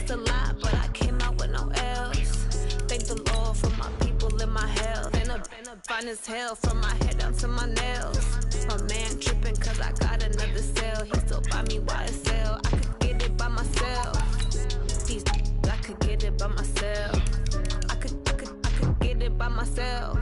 Lost a lot, but I came out with no L's. Thank the Lord for my people in my health. Been a fine as hell from my head down to my nails. My man tripping cause I got another sale. He still buy me YSL. I could get it by myself. These I could get it by myself. I could get it by myself.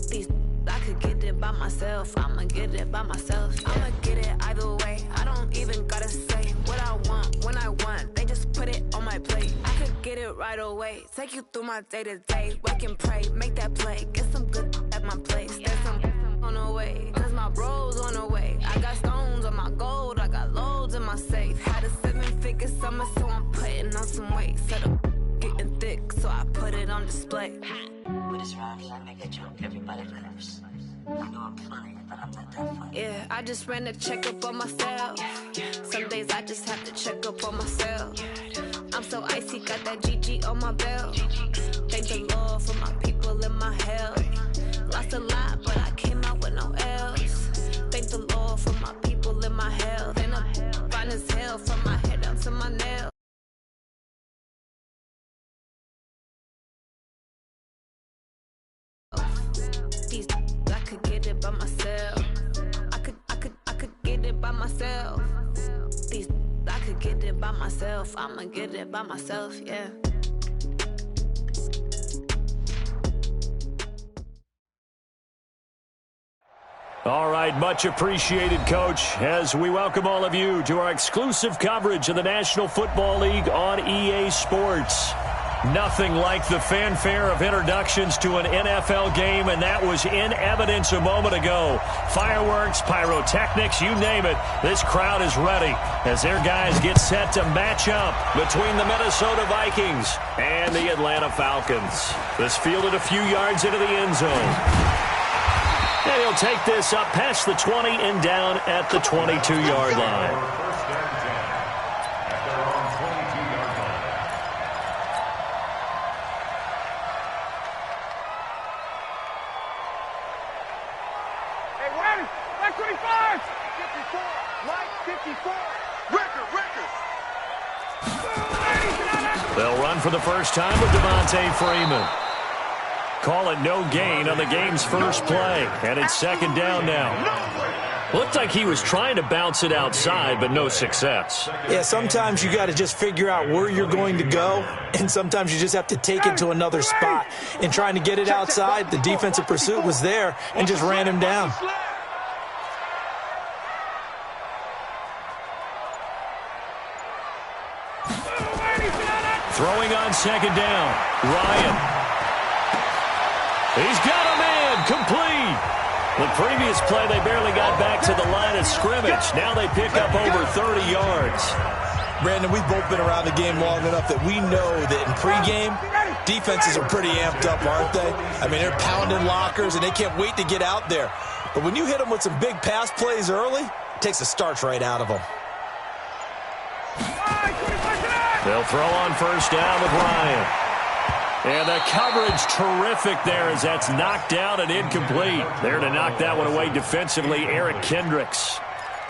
These I could get it by myself. I'ma get it by myself. I'ma get it either way. I don't even gotta say what I want when I want. They just put it on my plate. I could get it right away. Take you through my day to day. Wake and pray, make that play. Get some good at my place. There's some on the way, cause my bro's on the way. I got stones on my gold. I got loads in my safe. Had a 7-figure summer, so I'm putting on some weight. Set up getting thick, so I put it on display. With this rhymes, I make a joke, everybody laughs. I know I'm funny, but I'm not that funny. Yeah, I just ran a checkup on myself. Some days I just have to check up on myself. I'm so icy, got that GG on my belt. Thank the Lord for my people in my health. Lost a lot, but I came out with no L's. Thank the Lord for my people in my health. And I'm fine as hell from my head down to my nails. These I could get it by myself. I could get it by myself. These I could get it by myself. I'ma get it by myself, yeah. All right, much appreciated, Coach, as we welcome all of you to our exclusive coverage of the National Football League on EA Sports. Nothing like the fanfare of introductions to an NFL game, and that was in evidence a moment ago. Fireworks, pyrotechnics, you name it. This crowd is ready as their guys get set to match up between the Minnesota Vikings and the Atlanta Falcons. This fielded a few yards into the end zone. And he'll take this up past the 20 and down at the 22-yard line. They'll run for the first time with Devontae Freeman. Call it no gain on the game's first play, and it's second down now. Looked like he was trying to bounce it outside, but no success. Yeah, sometimes you got to just figure out where you're going to go, and sometimes you just have to take it to another spot. In trying to get it outside, the defensive pursuit was there and just ran him down. Throwing on second down, Ryan. He's got a man, complete. The previous play, they barely got back to the line of scrimmage. Now they pick up over 30 yards. Brandon, we've both been around the game long enough that we know that in pregame, defenses are pretty amped up, aren't they? I mean, they're pounding lockers, and they can't wait to get out there. But when you hit them with some big pass plays early, it takes the starch right out of them. They'll throw on first down with Ryan. And the coverage terrific there as that's knocked down and incomplete. There to knock that one away defensively, Eric Kendricks.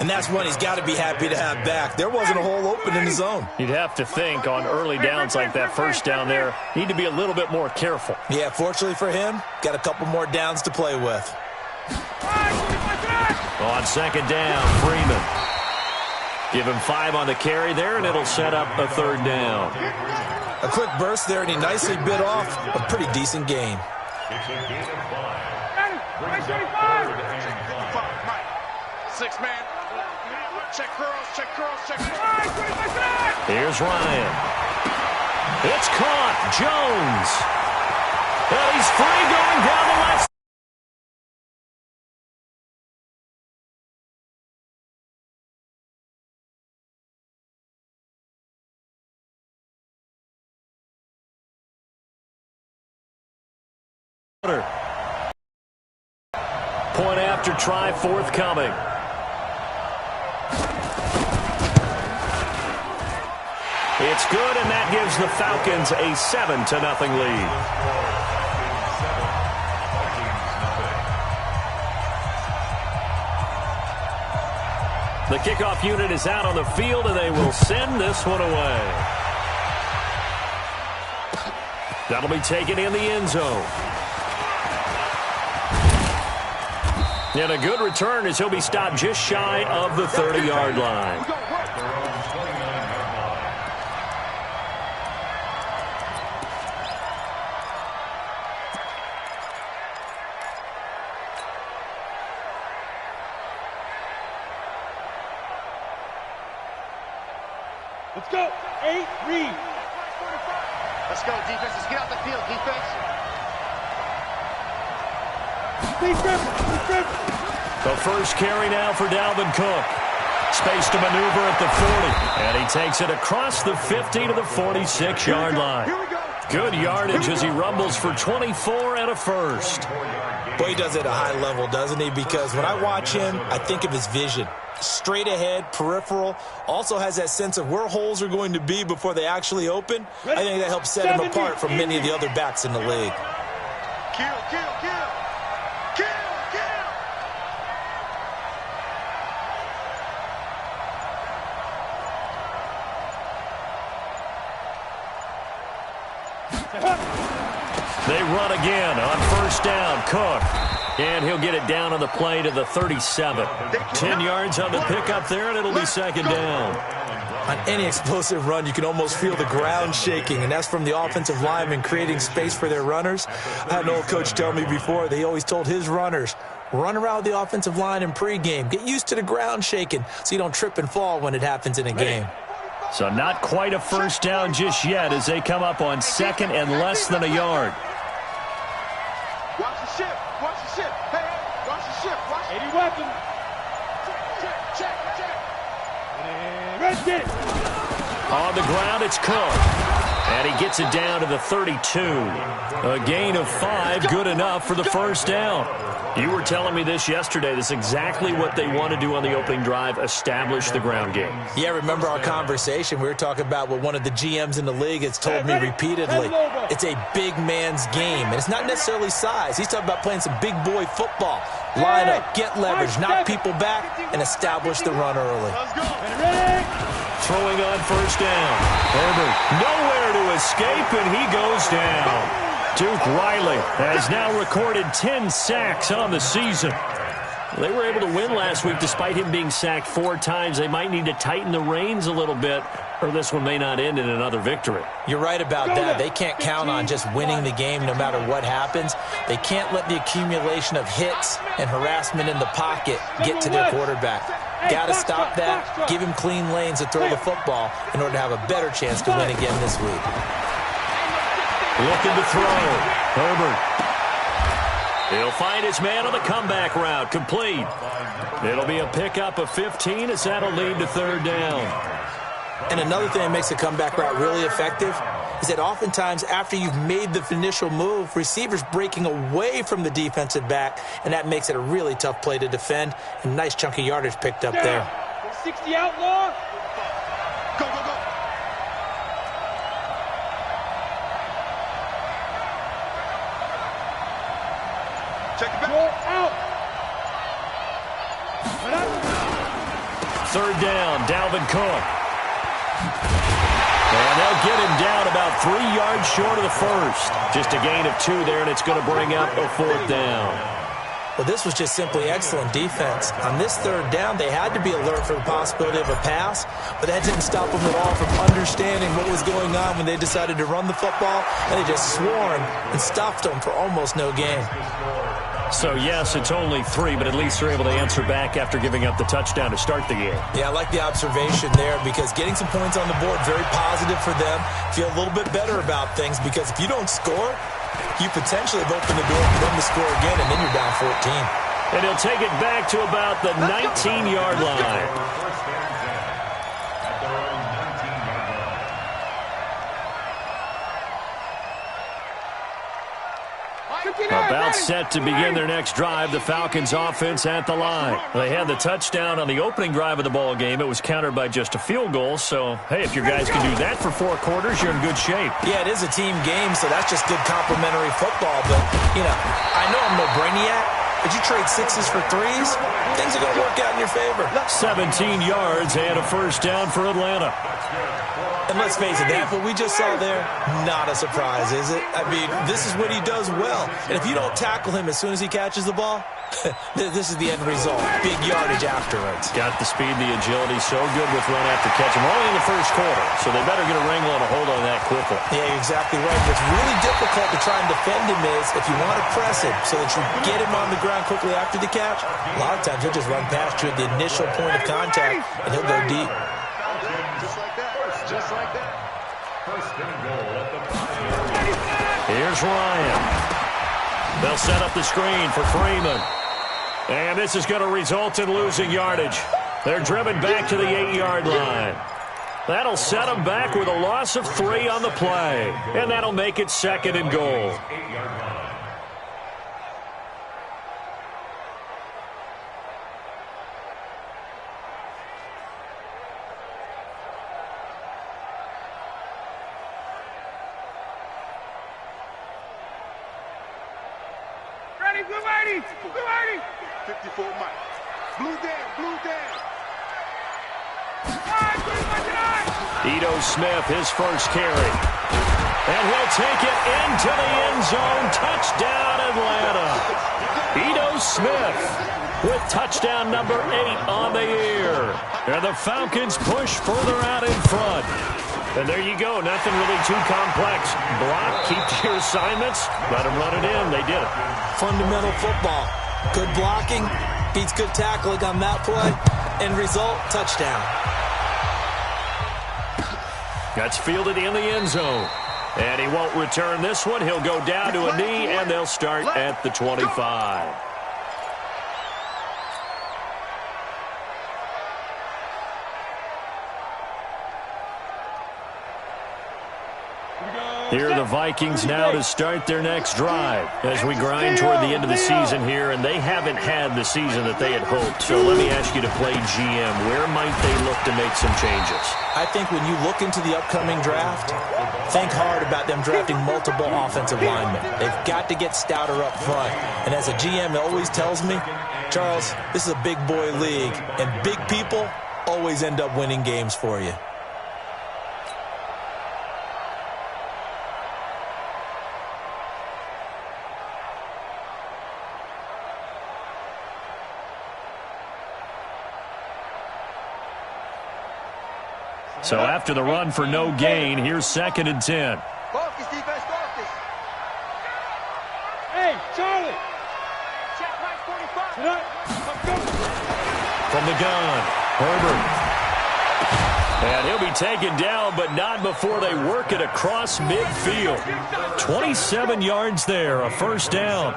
And that's one he's got to be happy to have back. There wasn't a hole open in the zone. You'd have to think on early downs like that first down there, need to be a little bit more careful. Yeah, fortunately for him, got a couple more downs to play with. On second down, Freeman. Give him 5 on the carry there, and it'll set up a third down. A quick burst there, and he nicely bit off a pretty decent gain. Six man. Check curls, check curls, check curls. Here's Ryan. It's caught. Jones. And he's free going down the left. Point after try forthcoming. It's good, and that gives the Falcons a 7-0 lead. The kickoff unit is out on the field, and they will send this one away. That'll be taken in the end zone. And a good return as he'll be stopped just shy of the 30-yard line. Let's go. 8, read. Let's go, defense. Let's get out the field, defense. The first carry now for Dalvin Cook. Space to maneuver at the 40. And he takes it across the 50 to the 46-yard line. Good yardage as he rumbles for 24 and a first. Boy, he does it at a high level, doesn't he? Because when I watch him, I think of his vision. Straight ahead, peripheral, also has that sense of where holes are going to be before they actually open. I think that helps set him apart from many of the other backs in the league. Kill, kill, kill. Kill, kill. They run again on first down. Cook. And he'll get it down on the play to the 37. 10 yards on the pickup there, and it'll be second down. On any explosive run, you can almost feel the ground shaking, and that's from the offensive linemen creating space for their runners. I had an old coach tell me before, they always told his runners, run around the offensive line in pregame. Get used to the ground shaking so you don't trip and fall when it happens in a game. So not quite a first down just yet as they come up on second and less than a yard. Watch the ship. Watch the ship. Hey, hey, watch the ship. Watch 80 weapons. check. Red get. On the ground, it's Cook. And he gets it down to the 32. A gain of 5, good enough for the first down. You were telling me this yesterday. This is exactly what they want to do on the opening drive, establish the ground game. Yeah, remember our conversation? We were talking about what one of the GMs in the league has told me repeatedly. It's a big man's game, and it's not necessarily size. He's talking about playing some big boy football. Line up, get leverage, knock people back, and establish the run early. Throwing on first down. Herbert nowhere to escape, and he goes down. Duke Riley has now recorded 10 sacks on the season. They were able to win last week despite him being sacked 4 times. They might need to tighten the reins a little bit, or this one may not end in another victory. You're right about that. They can't count on just winning the game no matter what happens. They can't let the accumulation of hits and harassment in the pocket get to their quarterback. Got to stop that, give him clean lanes to throw the football in order to have a better chance to win again this week. Looking to throw. Herbert. He'll find his man on the comeback route. Complete. It'll be a pickup of 15 as that'll lead to third down. And another thing that makes a comeback route really effective is that oftentimes after you've made the initial move, receivers breaking away from the defensive back, and that makes it a really tough play to defend. And nice chunky yardage picked up there. 60 outlaw. Go, go, go. Check it back. Go out. Third down, Dalvin Cook. And they'll get him down about 3 yards short of the first. Just a gain of 2 there, and it's going to bring up a fourth down. Well, this was just simply excellent defense. On this third down, they had to be alert for the possibility of a pass, but that didn't stop them at all from understanding what was going on when they decided to run the football, and they just swarmed and stuffed them for almost no gain. So, yes, it's only 3, but at least they're able to answer back after giving up the touchdown to start the game. Yeah, I like the observation there because getting some points on the board, very positive for them. Feel a little bit better about things because if you don't score, you potentially have opened the door for them to score again, and then you're down 14. And he'll take it back to about the 19-yard line. About set to begin their next drive, the Falcons offense at the line. They had the touchdown on the opening drive of the ball game. It was countered by just a field goal. So, hey, if your guys can do that for 4 quarters, you're in good shape. Yeah, it is a team game, so that's just good complimentary football. But, you know, I know I'm no brainiac, If you trade 6s for 3s, things are going to work out in your favor. 17 yards and a first down for Atlanta. And let's face it, that's what we just saw there. Not a surprise, is it? I mean, this is what he does well. And if you don't tackle him as soon as he catches the ball, this is the end result. Big yardage afterwards. Got the speed, the agility, so good with run after catch. We're only in the first quarter, so they better get a wrangle and a hold on that quickly. Yeah, you're exactly right. What's really difficult to try and defend him is if you want to press him so that you get him on the ground quickly after the catch, a lot of times he'll just run past you at the initial point of contact, and he'll go deep. Just like that. Here's Ryan. They'll set up the screen for Freeman. And this is going to result in losing yardage. They're driven back to the 8-yard line. That'll set them back with a loss of 3 on the play. And that'll make it 2nd and goal. Ready, blue 80! Blue 80! 54 Mike. Blue down, blue down. Ito Smith, his first carry. And he'll take it into the end zone. Touchdown, Atlanta. Ito Smith with touchdown number 8 on the year. And the Falcons push further out in front. And there you go. Nothing really too complex. Block, keep to your assignments. Let them run it in. They did it. Fundamental football. Good blocking beats good tackling on that play. End result, touchdown. That's fielded in the end zone. And he won't return this one. He'll go down to a knee, and they'll start at the 25. Here are the Vikings now to start their next drive as we grind toward the end of the season here, and they haven't had the season that they had hoped. So let me ask you to play GM. Where might they look to make some changes? I think when you look into the upcoming draft, think hard about them drafting multiple offensive linemen. They've got to get stouter up front. And as a GM, it always tells me, Charles, this is a big boy league, and big people always end up winning games for you. So after the run for no gain, here's 2nd and 10. Focus, defense, focus. Hey, Charlie! Check right 45. Tonight, let's go! From the gun, Herbert. And he'll be taken down, but not before they work it across midfield. 27 yards there, a first down.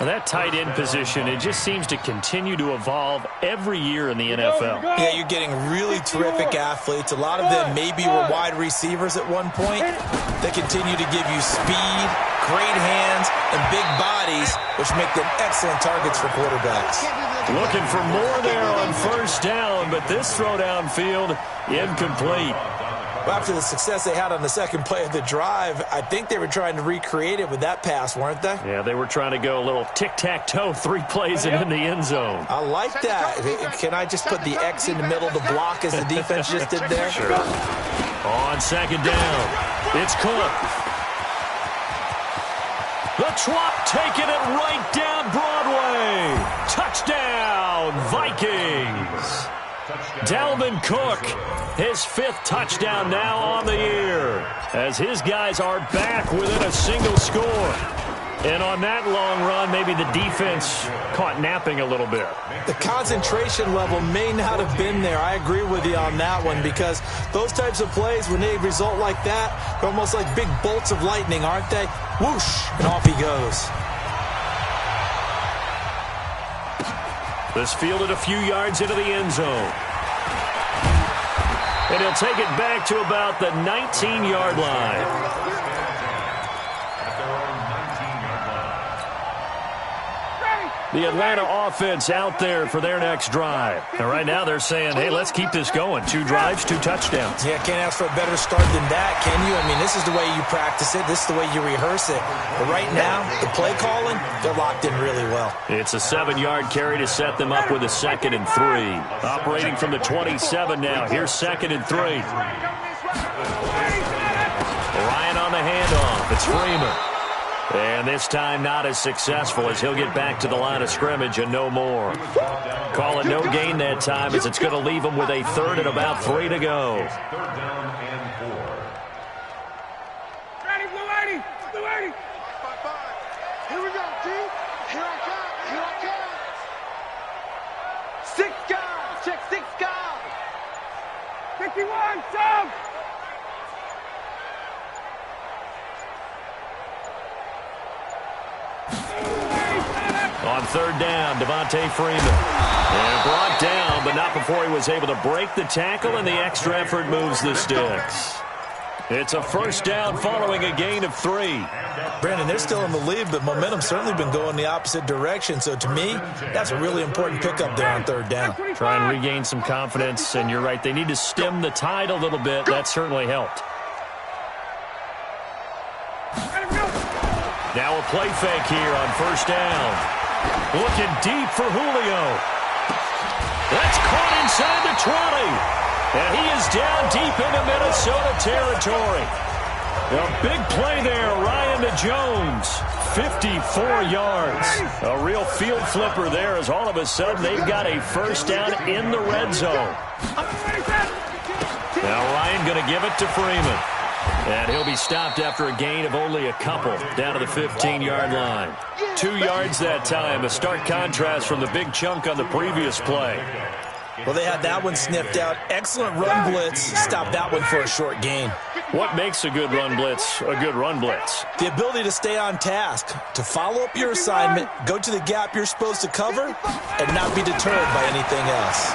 And that tight end position, it just seems to continue to evolve every year in the NFL. Yeah, you're getting really terrific athletes. A lot of them maybe were wide receivers at one point. They continue to give you speed, great hands, and big bodies, which make them excellent targets for quarterbacks. Looking for more there on first down, but this throw downfield incomplete. Well, after the success they had on the second play of the drive, I think they were trying to recreate it with that pass, weren't they? Yeah, they were trying to go a little tic-tac-toe, 3 plays and in the end zone. I like that. Can I just put the X in the middle to block as the defense just did there? Sure. On 2nd down, it's Cook. The Trop taking it right down Broadway. Touchdown, Vikings. Dalvin Cook, his 5th touchdown now on the year, as his guys are back within a single score. And on that long run, maybe the defense caught napping a little bit. The concentration level may not have been there. I agree with you on that one, because those types of plays, when they result like that, they're almost like big bolts of lightning, aren't they? Whoosh, and off he goes. This fielded a few yards into the end zone. And he'll take it back to about the 19-yard line. The Atlanta offense out there for their next drive. And right now they're saying, hey, let's keep this going. 2 drives, 2 touchdowns. Yeah, can't ask for a better start than that, can you? I mean, this is the way you practice it. This is the way you rehearse it. But right now, the play calling, they're locked in really well. It's a 7-yard carry to set them up with a 2nd and 3. Operating from the 27 now. Here's 2nd and 3. Ryan on the handoff. It's Freeman. And this time not as successful as he'll get back to the line of scrimmage and no more. Call it no gain that time as it's going to leave him with a 3rd and about 3 to go. Ready, Blue 80! Blue 80! 5-5. Here we go, D. Here I come. Here I come. 6 guys! Check 6 guys! 51, sub! On 3rd down, Devontae Freeman. And brought down, but not before he was able to break the tackle, and the extra effort moves the sticks. It's a 1st down following a gain of 3. Brandon, they're still in the lead, but momentum's certainly been going the opposite direction. So to me, that's a really important pickup there on 3rd down. Try and regain some confidence, and you're right, they need to stem the tide a little bit. That certainly helped. Now a play fake here on 1st down. Looking deep for Julio. That's caught inside the 20. And he is down deep into Minnesota territory. A big play there, Ryan to Jones. 54 yards. A real field flipper there as all of a sudden they've got a 1st down in the red zone. Now Ryan going to give it to Freeman. And he'll be stopped after a gain of only a couple down to the 15-yard line. 2 yards that time, a stark contrast from the big chunk on the previous play. Well, they had that one sniffed out. Excellent run blitz. Stopped that one for a short gain. What makes a good run blitz a good run blitz? The ability to stay on task, to follow up your assignment, go to the gap you're supposed to cover, and not be deterred by anything else.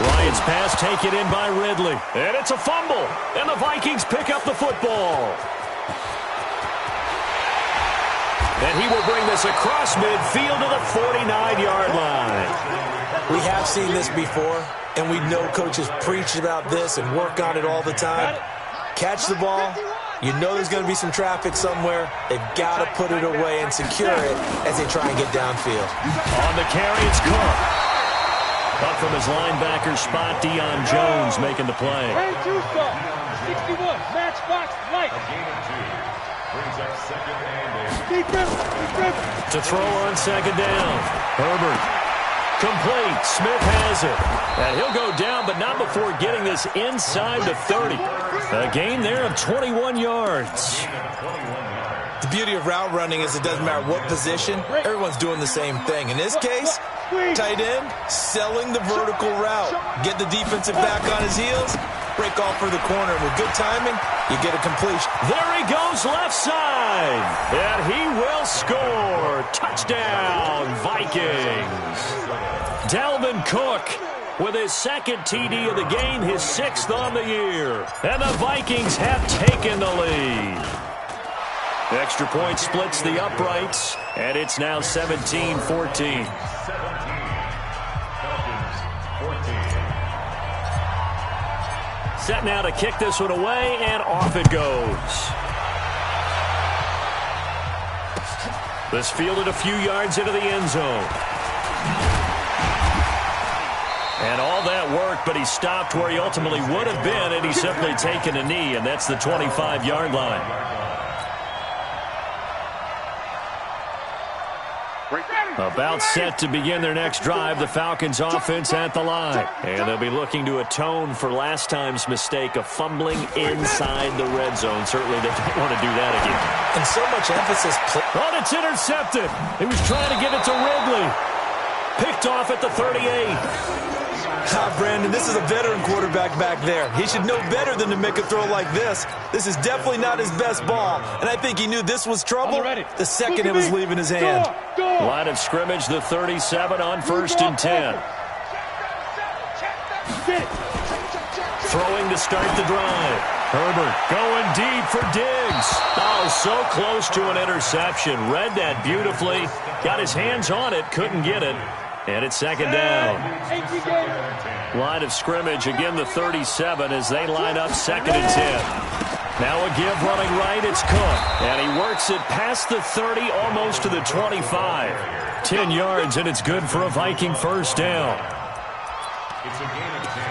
Ryan's pass taken in by Ridley. And it's a fumble. And the Vikings pick up the football. And he will bring this across midfield to the 49-yard line. We have seen this before, and we know coaches preach about this and work on it all the time. Catch the ball. You know there's going to be some traffic somewhere. They've got to put it away and secure it as they try and get downfield. On the carry, it's Cook. Up from his linebacker spot, Deion Jones making the play. 61, matchbox light. To throw on 2nd down. Herbert. Complete. Smith has it. And he'll go down, but not before getting this inside the 30. A gain there of 21 yards. The beauty of route running is it doesn't matter what position, everyone's doing the same thing. In this case, tight end, selling the vertical route. Get the defensive back on his heels, break off for the corner. With good timing, you get a completion. There he goes left side. And he will score. Touchdown, Vikings. Dalvin Cook with his 2nd TD of the game, his 6th on the year. And the Vikings have taken the lead. The extra point splits the uprights, and it's now 17-14. Set now to kick this one away, and off it goes. This fielded a few yards into the end zone. And all that work, but he stopped where he ultimately would have been, and he's simply taken a knee, and that's the 25-yard line. About set to begin their next drive, the Falcons offense at the line. And they'll be looking to atone for last time's mistake of fumbling inside the red zone. Certainly they don't want to do that again. And so much emphasis. Oh, it's intercepted. He was trying to give it to Ridley. Picked off at the 38. Brandon, this is a veteran quarterback back there. He should know better than to make a throw like this. This is definitely not his best ball, and I think he knew this was trouble the second it was leaving his hand. Line of scrimmage, the 37 on 1st and 10. Throwing to start the drive. Herbert going deep for Diggs. Oh, so close to an interception. Read that beautifully. Got his hands on it, couldn't get it. And it's second down. Line of scrimmage, again the 37 as they line up 2nd and 10. Now a give running right, it's Cook. And he works it past the 30, almost to the 25. 10 yards, and it's good for a Viking first down. It's a gain of 10.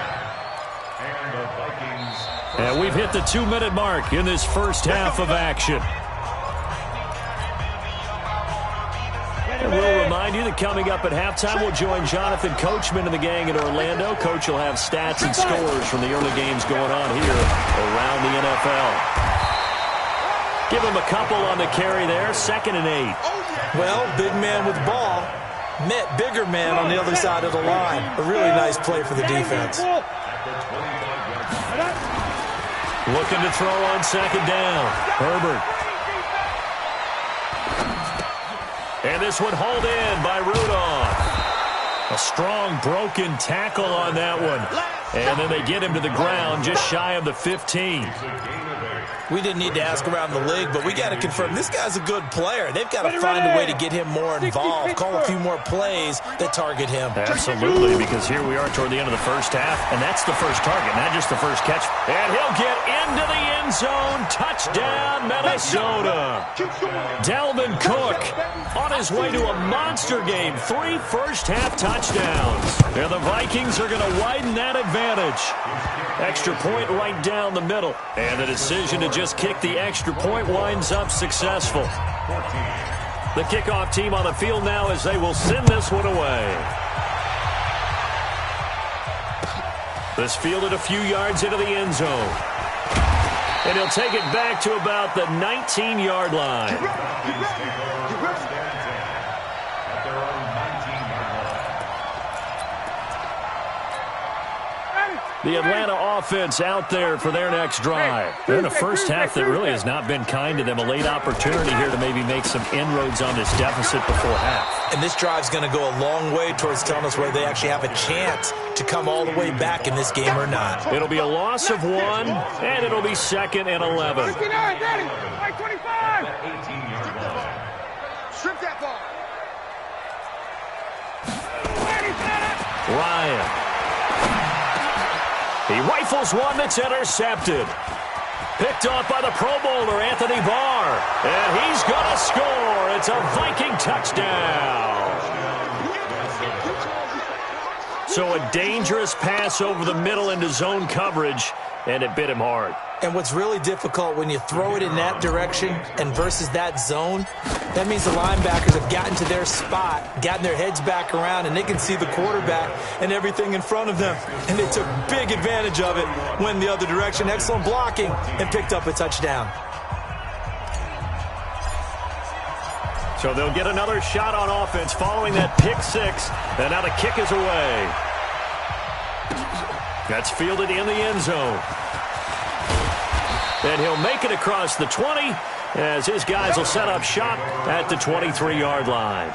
And the Vikings... And we've hit the 2-minute mark in this first half of action. And we'll remind you that coming up at halftime, we'll join Jonathan Coachman and the gang in Orlando. Coach will have stats and scores from the early games going on here around the NFL. Give him a couple on the carry there, 2nd and 8. Well, big man with ball met bigger man on the other side of the line. A really nice play for the defense. Looking to throw on 2nd down. Herbert. And this one hauled in by Rudolph. A strong broken tackle on that one. And then they get him to the ground just shy of the 15. We didn't need to ask around the league, but we got to confirm this guy's a good player. They've got to find a way to get him more involved, call a few more plays that target him. Absolutely, because here we are toward the end of the first half, and that's the first target, not just the first catch. And he'll get into the end zone. Touchdown, Minnesota. Dalvin Cook on his way to a monster game. 3 first-half touchdowns. And the Vikings are going to widen that advantage. Extra point right down the middle. And the decision to just kick the extra point winds up successful. The kickoff team on the field now as they will send this one away. This fielded a few yards into the end zone. And he'll take it back to about the 19-yard line. The Atlanta offense out there for their next drive. They're in a first half that really has not been kind to them. A late opportunity here to maybe make some inroads on this deficit before half. And this drive's going to go a long way towards telling us whether they actually have a chance to come all the way back in this game or not. It'll be a loss of 1, and it'll be 2nd and 11. 25. Strip that ball. Ryan. He rifles one that's intercepted. Picked off by the Pro Bowler, Anthony Barr. And he's going to score. It's a Viking touchdown. So a dangerous pass over the middle into zone coverage, and it bit him hard. And what's really difficult when you throw it in that direction and versus that zone, that means the linebackers have gotten to their spot, gotten their heads back around, and they can see the quarterback and everything in front of them. And they took big advantage of it, went the other direction, excellent blocking, and picked up a touchdown. So they'll get another shot on offense following that pick 6, and now the kick is away. That's fielded in the end zone. And he'll make it across the 20 as his guys will set up shop at the 23-yard line.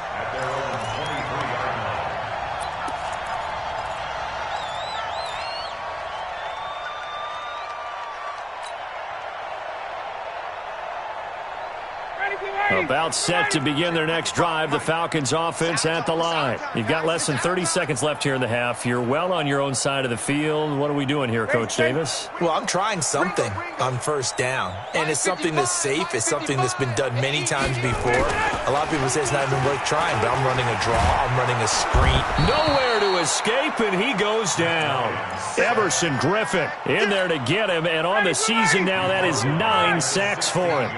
About set to begin their next drive, the Falcons offense at the line. You've got less than 30 seconds left here in the half. You're well on your own side of the field. What are we doing here, Coach Davis? Well, I'm trying something on first down, and it's something that's safe. It's something that's been done many times before. A lot of people say it's not even worth trying, but I'm running a draw. I'm running a screen. Nowhere to escape, and he goes down. Everson Griffin in there to get him, and on the season now, that is 9 sacks for him.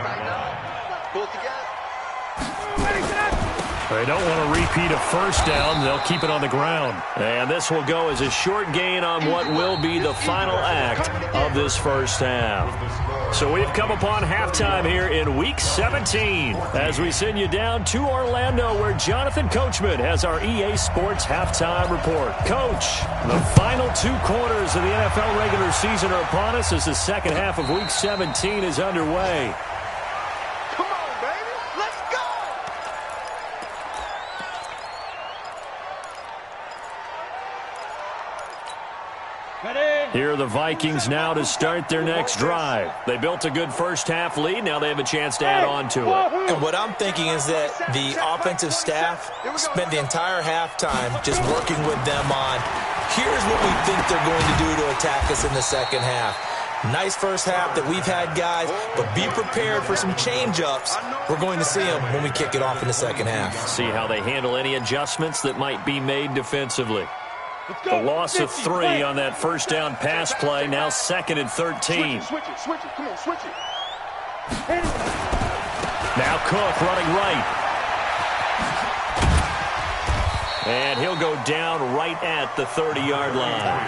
They don't want to repeat a first down. They'll keep it on the ground. And this will go as a short gain on what will be the final act of this first half. So we've come upon halftime here in Week 17 as we send you down to Orlando where Jonathan Coachman has our EA Sports Halftime Report. Coach, the final 2 quarters of the NFL regular season are upon us as the second half of Week 17 is underway. Here are the Vikings now to start their next drive. They built a good first-half lead. Now they have a chance to add on to it. And what I'm thinking is that the offensive staff spent the entire halftime just working with them on, here's what we think they're going to do to attack us in the second half. Nice first half that we've had, guys, but be prepared for some change-ups. We're going to see them when we kick it off in the second half. See how they handle any adjustments that might be made defensively. The loss of 3 on that first down pass play, now 2nd and 13. Switch it. Come on, switch it. Now Cook running right. And he'll go down right at the 30-yard line.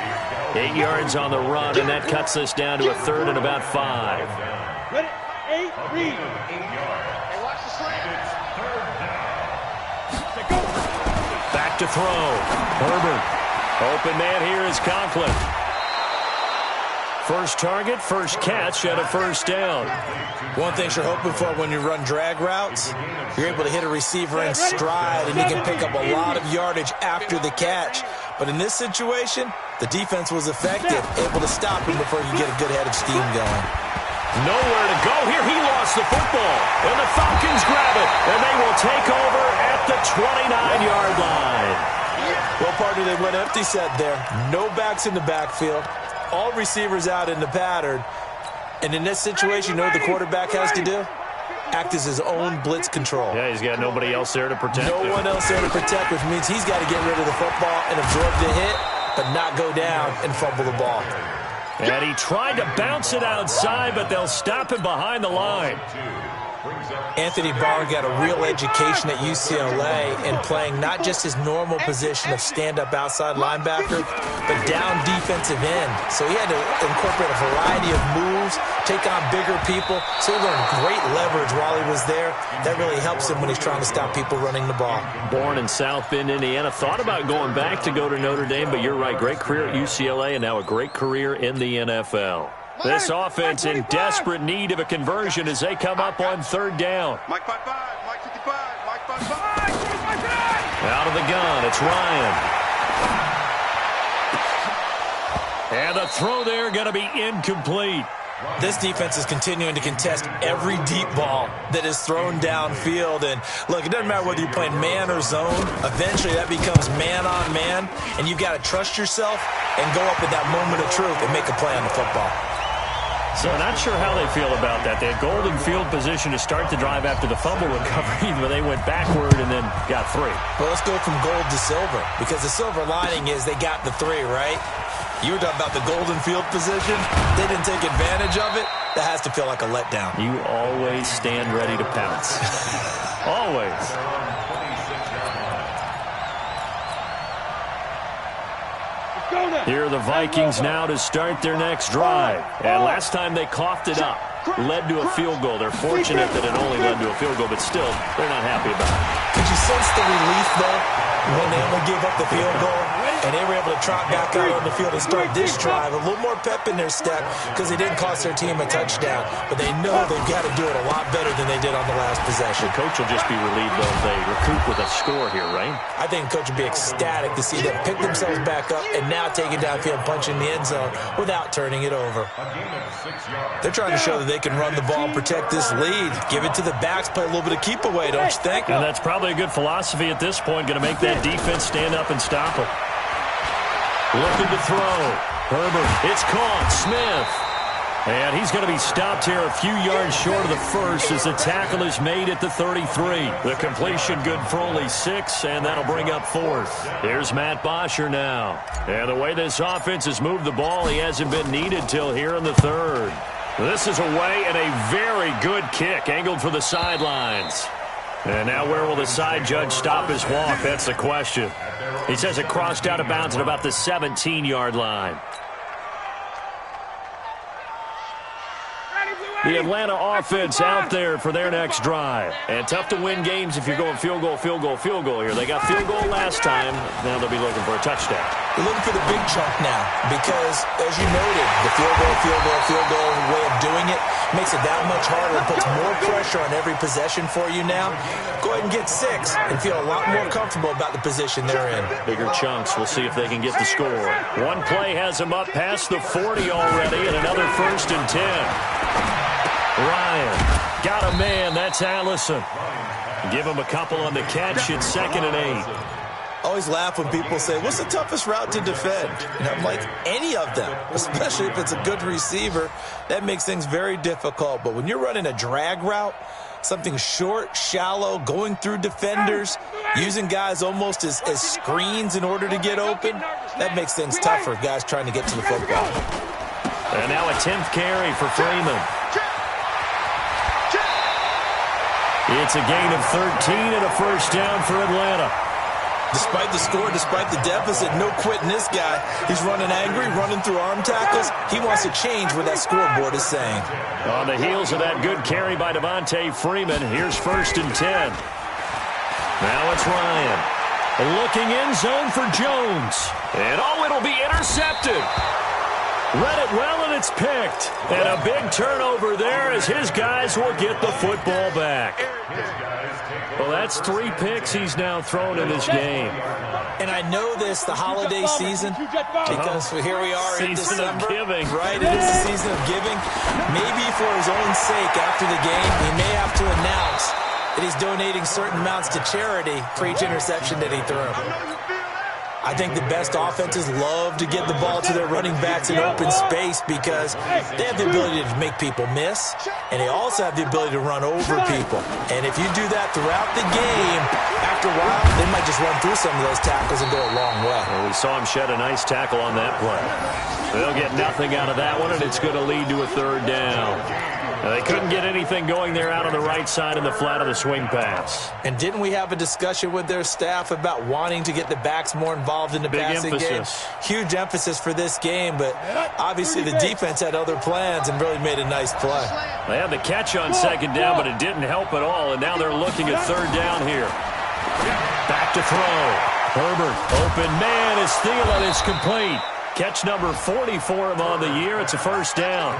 8 yards on the run, and that cuts us down to a 3rd and about 5. Ready? 8, read. Hey, watch the slant. Back to throw. Herbert. Open man here is Conklin. First target, first catch, and a first down. One thing you're hoping for when you run drag routes, you're able to hit a receiver in stride, and you can pick up a lot of yardage after the catch. But in this situation, the defense was effective, able to stop him before you get a good head of steam going. Nowhere to go here. He lost the football, and the Falcons grab it, and they will take over at the 29-yard line. Well, partner, they went empty set there. No backs in the backfield. All receivers out in the pattern. And in this situation, you know what the quarterback has to do? Act as his own blitz control. Yeah, he's got nobody else there to protect him. No one else there to protect, which means he's got to get rid of the football and absorb the hit, but not go down and fumble the ball. And he tried to bounce it outside, but they'll stop him behind the line. Anthony Barr got a real education at UCLA in playing not just his normal position of stand-up outside linebacker, but down defensive end. So he had to incorporate a variety of moves, take on bigger people. So he learned great leverage while he was there. That really helps him when he's trying to stop people running the ball. Born in South Bend, Indiana. Thought about going back to go to Notre Dame, but you're right. Great career at UCLA and now a great career in the NFL. This offense in desperate need of a conversion as they come up on 3rd down. Mike 55, Mike 55, Mike 55. Out of the gun, it's Ryan. And the throw there going to be incomplete. This defense is continuing to contest every deep ball that is thrown downfield. And, look, it doesn't matter whether you're playing man or zone. Eventually, that becomes man-on-man, and you've got to trust yourself and go up at that moment of truth and make a play on the football. So not sure how they feel about that. They had golden field position to start the drive after the fumble recovery, but they went backward and then got 3. Well, let's go from gold to silver, because the silver lining is they got the 3, right? You were talking about the golden field position. They didn't take advantage of it. That has to feel like a letdown. You always stand ready to pounce. Always. Here are the Vikings now to start their next drive. And last time they coughed it up, led to a field goal. They're fortunate that it only led to a field goal, but still, they're not happy about it. Could you sense the relief, though, when they only gave up the field goal? And they were able to trot back out on the field and start this drive. A little more pep in their step because they didn't cost their team a touchdown. But they know they've got to do it a lot better than they did on the last possession. The coach will just be relieved, though, if they recoup with a score here, right? I think the coach will be ecstatic to see them pick themselves back up and now take it downfield, punch in the end zone without turning it over. They're trying to show that they can run the ball and protect this lead. Give it to the backs, play a little bit of keep away, don't you think? And that's probably a good philosophy at this point, going to make that defense stand up and stop it. Looking to throw. Herbert. It's caught. Smith. And he's going to be stopped here a few yards short of the first as the tackle is made at the 33. The completion good for only 6, and that'll bring up 4th. Here's Matt Bosher now. And the way this offense has moved the ball, he hasn't been needed till here in the 3rd. This is away and a very good kick, angled for the sidelines. And now where will the side judge stop his walk? That's the question. He says it crossed out of bounds at about the 17-yard line. The Atlanta offense out there for their next drive. And tough to win games if you're going field goal, field goal, field goal here. They got field goal last time. Now they'll be looking for a touchdown. They're looking for the big chunk now because, as you noted, the field goal way of doing it makes it that much harder and puts more pressure on every possession for you now. Go ahead and get 6 and feel a lot more comfortable about the position they're in. Bigger chunks. We'll see if they can get the score. One play has them up past the 40 already, and another 1st and 10. Ryan got a man. That's Allison. Give him a couple on the catch. It's 2nd and 8. I always laugh when people say, what's the toughest route to defend? And I'm like, any of them, especially if it's a good receiver. That makes things very difficult. But when you're running a drag route, something short, shallow, going through defenders, using guys almost as screens in order to get open, that makes things tougher, guys trying to get to the football. And now a 10th carry for Freeman. It's a gain of 13 and a 1st down for Atlanta. Despite the score, despite the deficit, no quitting this guy. He's running angry, running through arm tackles. He wants to change what that scoreboard is saying. On the heels of that good carry by Devontae Freeman, here's 1st and 10. Now it's Ryan. Looking end zone for Jones. And it'll be intercepted. Read it well, and it's picked. And a big turnover there as his guys will get the football back. Well, that's 3 picks he's now thrown in this game. And I know this, the holiday season, because here we are in December. Season of giving. Right, it is the season of giving. Maybe for his own sake after the game, he may have to announce that he's donating certain amounts to charity for each interception that he threw. I think the best offenses love to get the ball to their running backs in open space because they have the ability to make people miss, and they also have the ability to run over people. And if you do that throughout the game, after a while, they might just run through some of those tackles and go a long way. Well, we saw him shed a nice tackle on that play. They'll get nothing out of that one, and it's going to lead to a 3rd down. Now, they couldn't get anything going there out on the right side in the flat of the swing pass. And didn't we have a discussion with their staff about wanting to get the backs more involved in the passing game? Huge emphasis for this game, but obviously the defense had other plans and really made a nice play. They had the catch on 2nd down, but it didn't help at all, and now they're looking at 3rd down here. Back to throw. Herbert, open man is Thielen, is complete. Catch number 40 for him on the year. It's a 1st down.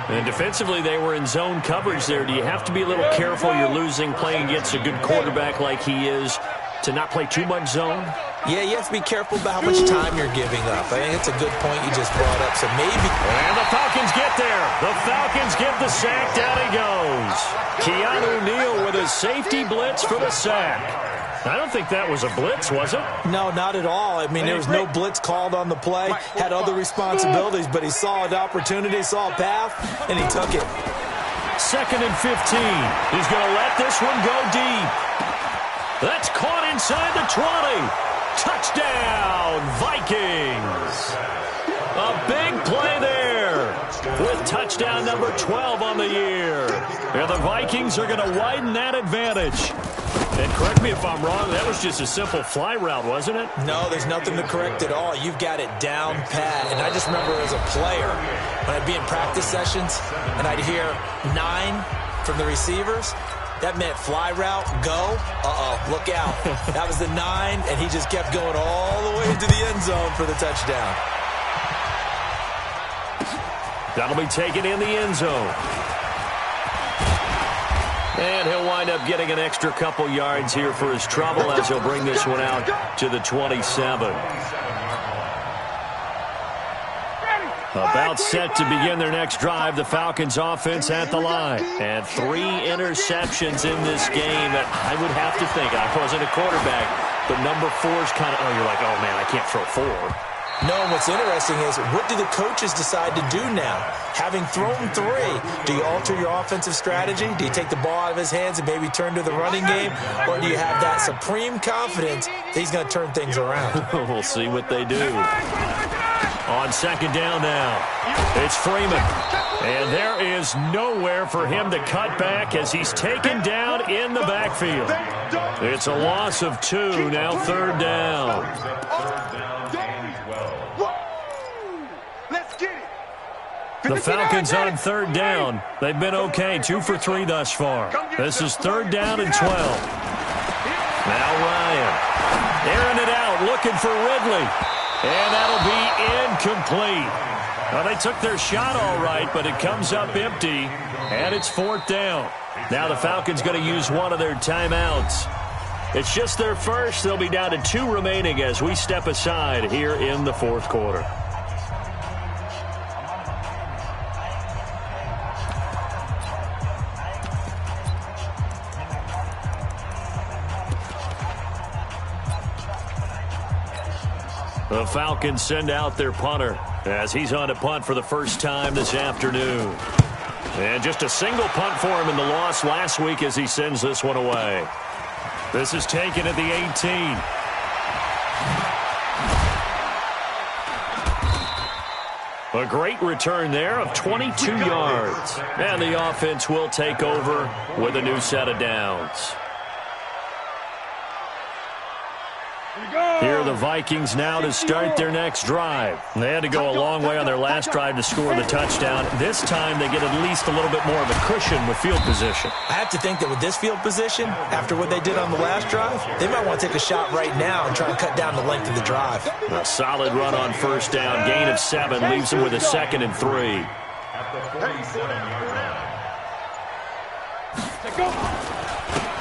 And defensively, they were in zone coverage there. Do you have to be a little careful? You're losing playing against a good quarterback like he is to not play too much zone? Yeah, you have to be careful about how much time you're giving up. I think it's a good point you just brought up. So maybe. And the Falcons get there. The Falcons get the sack. Down he goes. Keanu Neal with a safety blitz for the sack. I don't think that was a blitz, was it? No, not at all. I mean, there was no blitz called on the play. Had other responsibilities, but he saw an opportunity, saw a path, and he took it. 2nd and 15. He's going to let this one go deep. That's caught inside the 20. Touchdown, Vikings. A big play there with touchdown number 12 on the year. And the Vikings are going to widen that advantage. And correct me if I'm wrong, that was just a simple fly route, wasn't it? No, there's nothing to correct at all. You've got it down pat. And I just remember as a player, when I'd be in practice sessions, and I'd hear 9 from the receivers, that meant fly route, go, look out. That was the 9, and he just kept going all the way into the end zone for the touchdown. That'll be taken in the end zone. And he'll wind up getting an extra couple yards here for his trouble as he'll bring this one out to the 27. About set to begin their next drive, the Falcons offense at the line. And 3 interceptions in this game that I would have to think. I wasn't a quarterback, but number 4 is kind of, you're like, oh, man, I can't throw 4. No, and what's interesting is, what do the coaches decide to do now? Having thrown 3, do you alter your offensive strategy? Do you take the ball out of his hands and maybe turn to the running game? Or do you have that supreme confidence that he's going to turn things around? We'll see what they do. On 2nd down now, it's Freeman. And there is nowhere for him to cut back as he's taken down in the backfield. It's a loss of 2, now 3rd down. The Falcons on 3rd down. They've been okay, 2 for 3 thus far. This is 3rd down and 12. Now Ryan, airing it out, looking for Ridley. And that'll be incomplete. Well, they took their shot all right, but it comes up empty, and it's 4th down. Now the Falcons going to use one of their timeouts. It's just their first. They'll be down to 2 remaining as we step aside here in the 4th quarter. The Falcons send out their punter as he's on to punt for the first time this afternoon. And just a single punt for him in the loss last week as he sends this one away. This is taken at the 18. A great return there of 22 yards. And the offense will take over with a new set of downs. Here are the Vikings now to start their next drive. They had to go a long way on their last drive to score the touchdown. This time they get at least a little bit more of a cushion with field position. I have to think that with this field position, after what they did on the last drive, they might want to take a shot right now and try to cut down the length of the drive. A solid run on first down. Gain of 7 leaves them with a 2nd and 3. At the 47-yard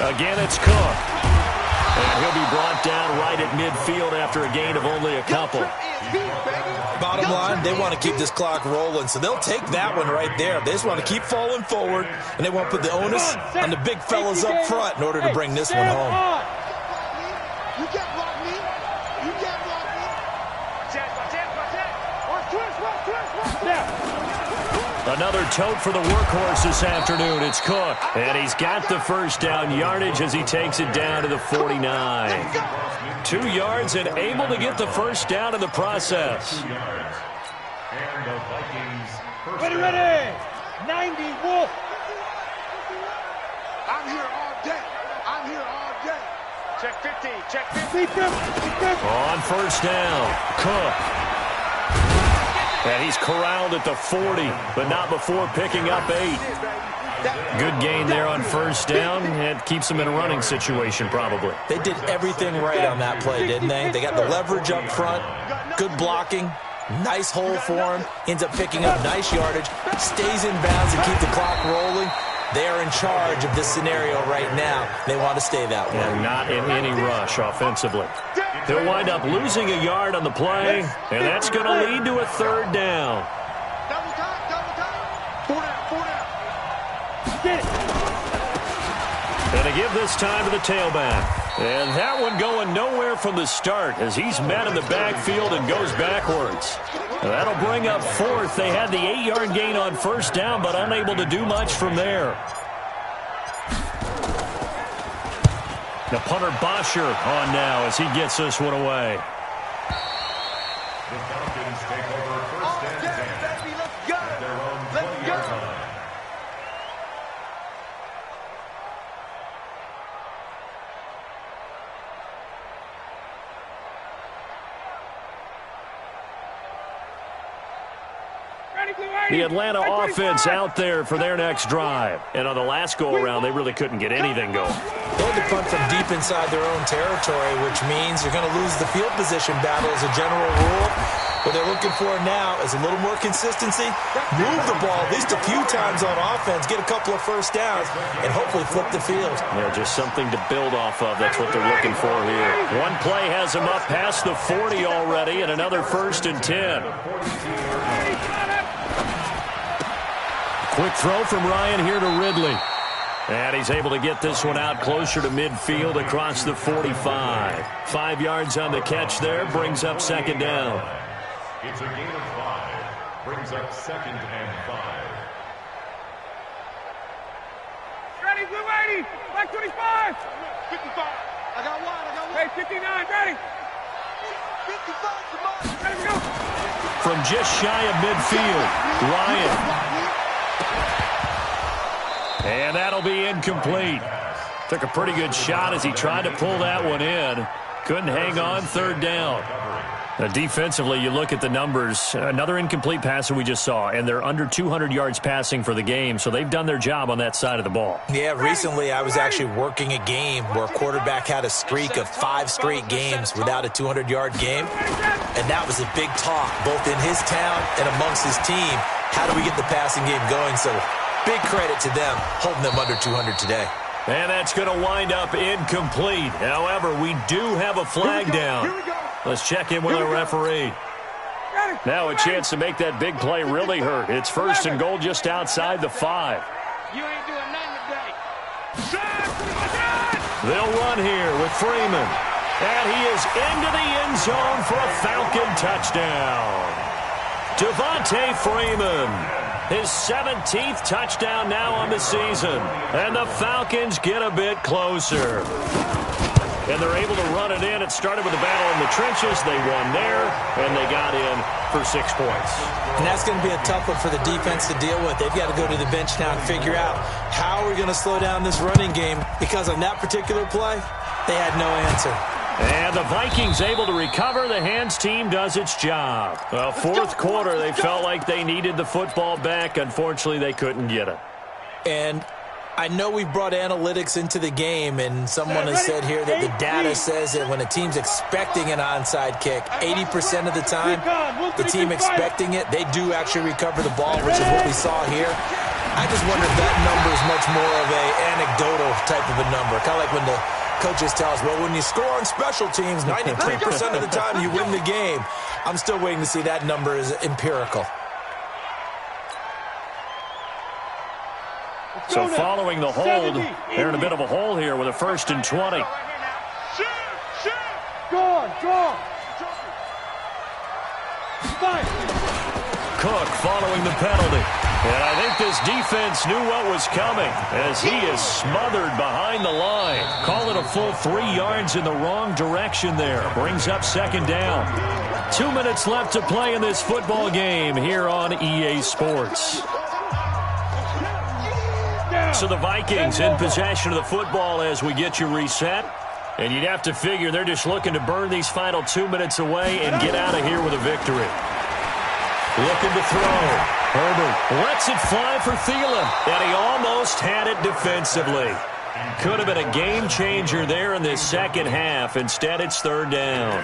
line. Again, it's Cook. And he'll be brought down right at midfield after a gain of only a couple. Bottom line, they want to keep this clock rolling, so they'll take that one right there. They just want to keep falling forward, and they want to put the onus on the big fellas up front in order to bring this one home. You can't block me. You can't block me. Watch twist. Another tote for the workhorse this afternoon. It's Cook. And he's got the first down yardage as he takes it down to the 49. 2 yards and able to get the first down in the process. 2 yards. And the Vikings first Ready. 90 Wolf. I'm here all day. Check 50. Check 50. On first down, Cook. And he's corralled at the 40, but not before picking up 8. Good gain there on first down. And keeps them in a running situation, probably. They did everything right on that play, didn't they? They got the leverage up front, good blocking, nice hole for him, ends up picking up nice yardage, stays in bounds and keep the clock rolling. They are in charge of this scenario right now. They want to stay that way. And not in any rush offensively. They'll wind up losing a yard on the play, and that's going to lead to a 3rd down. Double time. 4 down. Get it. And to give this time to the tailback. And that one going nowhere from the start as he's met in the backfield and goes backwards. And that'll bring up 4th. They had the 8-yard gain on first down, but unable to do much from there. The punter Bosher on now as he gets this one away. The Falcons take over first and 10. At their own 20-yard line. The Atlanta offense out there for their next drive. And on the last go-around, they really couldn't get anything going. They had to punt from deep inside their own territory, which means you're going to lose the field position battle as a general rule. What they're looking for now is a little more consistency, move the ball at least a few times on offense, get a couple of first downs, and hopefully flip the field. Yeah, just something to build off of. That's what they're looking for here. One play has them up past the 40 already, and another 1st and 10. Quick throw from Ryan here to Ridley. And he's able to get this one out closer to midfield across the 45. 5 yards on the catch there, brings up 2nd down. It's a gain of 5. Brings up 2nd and 5. Ready, blue 80. Black 25. 55. I got one. Hey, 59, ready. 55, come on. Ready, go. From just shy of midfield, Ryan. And that'll be incomplete. Took a pretty good shot as he tried to pull that one in. Couldn't hang on, 3rd down. Defensively, you look at the numbers. Another incomplete pass that we just saw, and they're under 200 yards passing for the game, so they've done their job on that side of the ball. Yeah, recently I was actually working a game where a quarterback had a streak of 5 straight games without a 200-yard game, and that was a big talk, both in his town and amongst his team. How do we get the passing game going? So big credit to them holding them under 200 today. And that's going to wind up incomplete. However, we do have a flag down. Let's check in with our referee. Now a chance to make that big play really hurt. It's 1st and goal just outside the 5. You ain't doing nothing today. They'll run here with Freeman. And he is into the end zone for a Falcon touchdown. Devontae Freeman. His 17th touchdown now on the season. And the Falcons get a bit closer. And they're able to run it in. It started with a battle in the trenches. They won there, and they got in for 6 points. And that's going to be a tough one for the defense to deal with. They've got to go to the bench now and figure out how are we going to slow down this running game, because on that particular play, they had no answer. And the Vikings able to recover. The hands team does its job. Well, 4th quarter, they felt like they needed the football back. Unfortunately, they couldn't get it. And I know we brought analytics into the game, and someone has said here that the data says that when a team's expecting an onside kick, 80% of the time, the team expecting it, they do actually recover the ball, which is what we saw here. I just wonder if that number is much more of an anecdotal type of a number, kind of like when the coaches tell us, well, when you score on special teams, 93% of the time you win the game. I'm still waiting to see that number is empirical. So following the hold, they're in a bit of a hole here with a 1st and 20. Cook following the penalty. And I think this defense knew what was coming as he is smothered behind the line. Call it a full 3 yards in the wrong direction there. Brings up 2nd down. 2 minutes left to play in this football game here on EA Sports. So the Vikings in possession of the football as we get you reset. And you'd have to figure they're just looking to burn these final 2 minutes away and get out of here with a victory. Looking to throw. Herbert lets it fly for Thielen. And he almost had it defensively. Could have been a game changer there in this second half. Instead, it's 3rd down.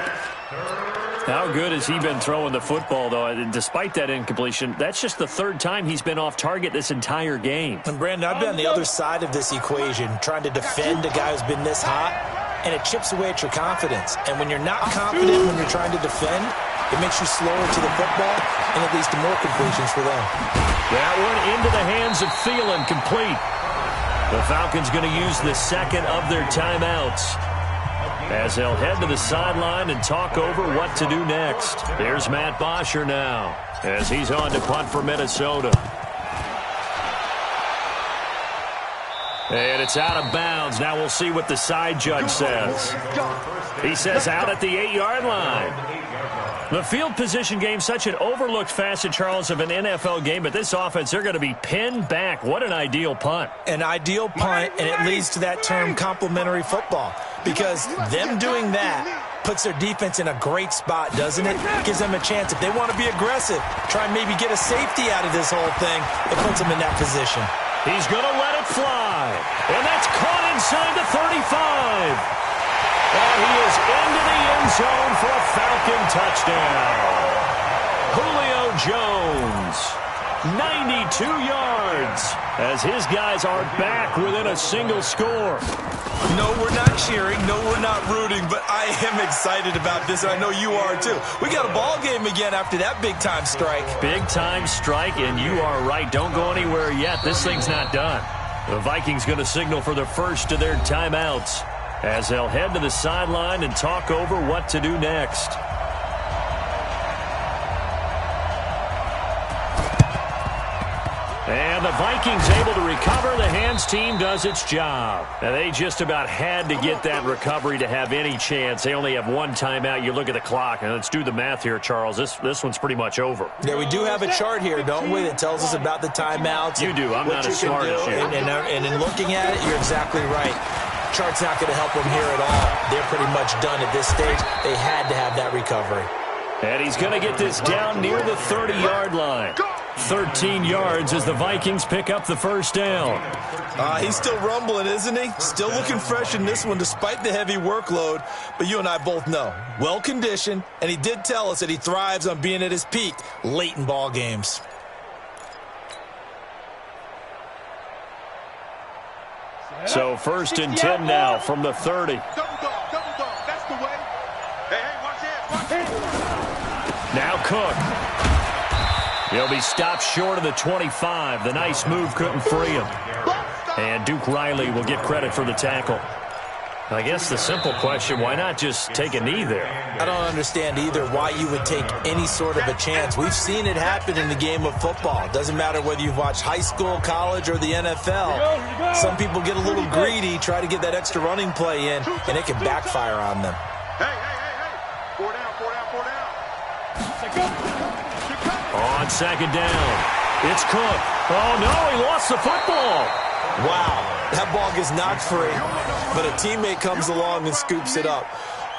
How good has he been throwing the football, though? Despite that incompletion, that's just the 3rd time he's been off target this entire game. And, Brandon, I've been on the other side of this equation, trying to defend a guy who's been this hot, and it chips away at your confidence. And when you're not confident when you're trying to defend, it makes you slower to the football, and it leads to more completions for them. That one into the hands of Thielen, complete. The Falcons going to use the 2nd of their timeouts as they'll head to the sideline and talk over what to do next. Here's Matt Bosher now as he's on to punt for Minnesota. And it's out of bounds. Now we'll see what the side judge says. He says out at the 8-yard line. The field position game, such an overlooked facet, Charles, of an NFL game, but this offense, they're going to be pinned back. What an ideal punt. An ideal punt, and it leads to that term complementary football, because them doing that puts their defense in a great spot, doesn't it? Gives them a chance. If they want to be aggressive, try and maybe get a safety out of this whole thing, it puts them in that position. He's going to let it fly, and that's caught inside the 35. And he is into the end zone for a Falcon touchdown. Julio Jones, 92 yards, as his guys are back within a single score. No, we're not cheering. No, we're not rooting, but I am excited about this, and I know you are too. We got a ball game again after that big-time strike. Big-time strike, and you are right. Don't go anywhere yet. This thing's not done. The Vikings going to signal for the first of their timeouts as they'll head to the sideline and talk over what to do next. And the Vikings able to recover. The hands team does its job. And they just about had to get that recovery to have any chance. They only have one timeout. You look at the clock, and let's do the math here, Charles. This one's pretty much over. Yeah, we do have a chart here, don't we, that tells us about the timeouts. You do. I'm not as smart as you. And in looking at it, you're exactly right. Chart's not going to help them here at all. They're pretty much done at this stage. They had to have that recovery. And he's going to get this down near the 30-yard line. 13 yards as the Vikings pick up the first down. He's still rumbling, isn't he? Still looking fresh in this one despite the heavy workload. But you and I both know, well-conditioned, and he did tell us that he thrives on being at his peak late in ball games. So 1st and 10 now from the 30. Double dog, that's the way. Hey, watch it. Now Cook. He'll be stopped short of the 25. The nice move couldn't free him. And Duke Riley will get credit for the tackle. I guess the simple question, why not just take a knee there? I don't understand either why you would take any sort of a chance. We've seen it happen in the game of football. It doesn't matter whether you've watched high school, college, or the NFL. Some people get a little greedy, try to get that extra running play in, and it can backfire on them. Hey. 4 down. On 2nd down, it's Cook. Oh, no, he lost the football. Wow, that ball gets knocked free, but a teammate comes along and scoops it up.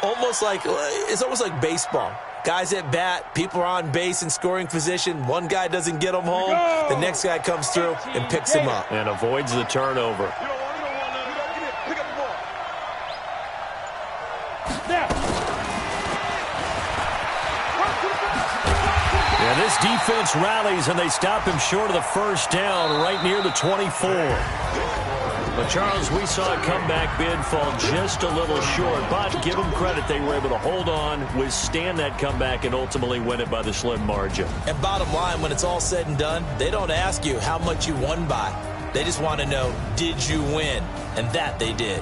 It's almost like baseball. Guys at bat, people are on base in scoring position. One guy doesn't get them home. The next guy comes through and picks him up. And avoids the turnover. Pick up the ball. Yeah, this defense rallies, and they stop him short of the first down right near the 24. But, Charles, we saw a comeback bid fall just a little short, but give them credit. They were able to hold on, withstand that comeback, and ultimately win it by the slim margin. And bottom line, when it's all said and done, they don't ask you how much you won by. They just want to know, did you win? And that they did.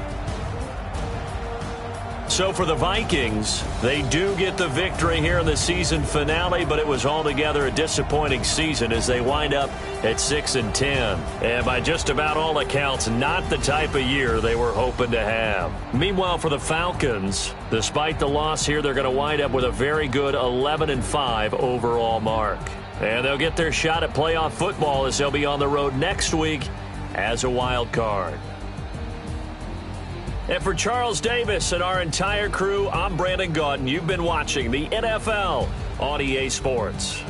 So for the Vikings, they do get the victory here in the season finale, but it was altogether a disappointing season as they wind up at 6-10. And by just about all accounts, not the type of year they were hoping to have. Meanwhile, for the Falcons, despite the loss here, they're going to wind up with a very good 11-5 overall mark. And they'll get their shot at playoff football as they'll be on the road next week as a wild card. And for Charles Davis and our entire crew, I'm Brandon Gaudin. You've been watching the NFL on EA Sports.